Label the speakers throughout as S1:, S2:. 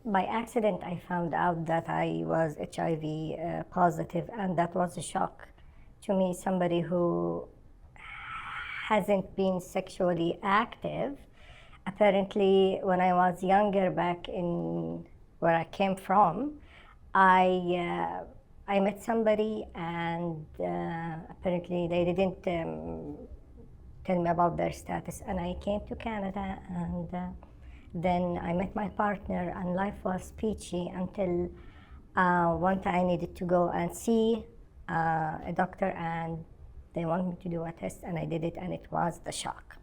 S1: by accident, I found out that I was HIV positive, and that was a shock to me. Somebody who hasn't been sexually active. Apparently, when I was younger, back in where I came from, I met somebody, and apparently they didn't tell me about their status, and I came to Canada, and then I met my partner, and life was peachy until one time I needed to go and see a doctor, and they wanted me to do a test, and I did it, and it was the shock.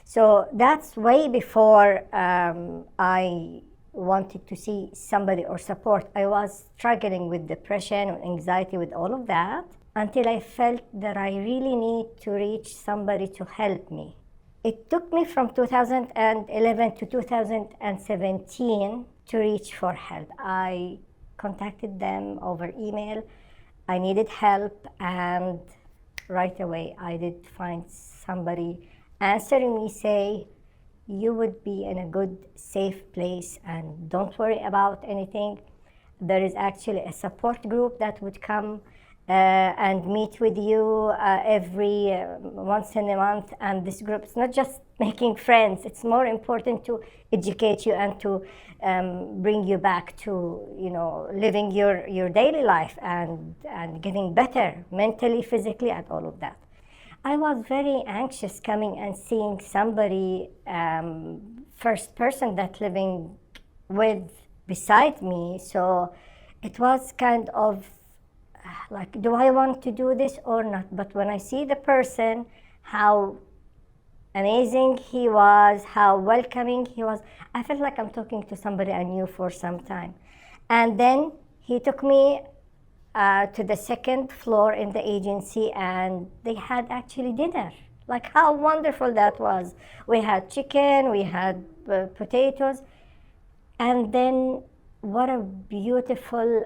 S1: So that's way before I wanted to see somebody or support. I was struggling with depression and anxiety, with all of that, until I felt that I really need to reach somebody to help me. It took me from 2011 to 2017 to reach for help. I contacted them over email. I needed help, and right away I did find somebody answering me, say, you would be in a good, safe place, and don't worry about anything. There is actually a support group that would come and meet with you every once in a month. And this group is not just making friends, it's more important to educate you and to bring you back to, living your daily life and getting better mentally, physically, and all of that. I was very anxious coming and seeing somebody, first person that living with beside me. So it was kind of like, do I want to do this or not? But when I see the person, how amazing he was, how welcoming he was, I felt like I'm talking to somebody I knew for some time. And then he took me to the second floor in the agency, and they had actually dinner. Like, how wonderful that was. We had chicken, we had potatoes, and then what a beautiful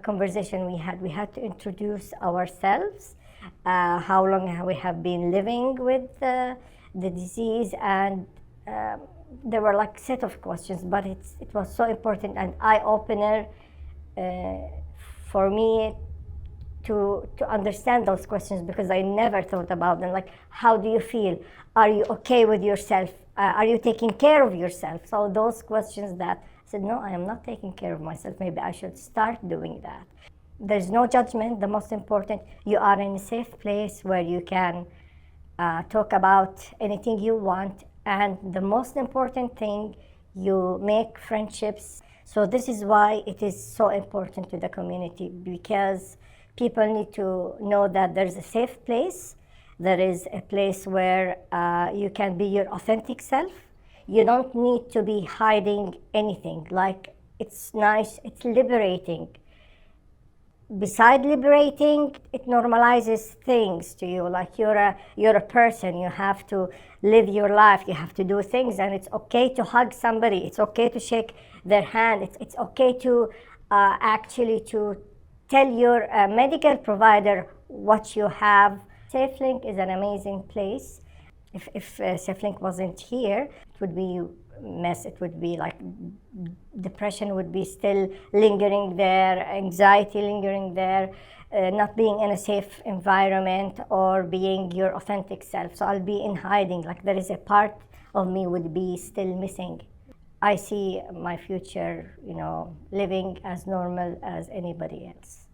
S1: conversation we had. We had to introduce ourselves, how long we have been living with the disease, and there were like set of questions, but it was so important and eye-opener for me to understand those questions, because I never thought about them. Like, how do you feel? Are you okay with yourself? Are you taking care of yourself? So those questions that I said, no, I am not taking care of myself. Maybe I should start doing that. There's no judgment. The most important, you are in a safe place where you can talk about anything you want. And the most important thing, you make friendships. So this is why it is so important to the community, because people need to know that there's a safe place. There is a place where you can be your authentic self. You don't need to be hiding anything. Like, it's nice, it's liberating. Beside liberating, it normalizes things to you. Like, you're a person, you have to live your life, you have to do things, and it's okay to hug somebody, it's okay to shake their hand, it's okay to actually to tell your medical provider what you have. SafeLink is an amazing place. If SafeLink wasn't here, it would be mess. It would be like depression would be still lingering there, anxiety lingering there, not being in a safe environment or being your authentic self. So I'll be in hiding, like there is a part of me would be still missing. I see my future, living as normal as anybody else.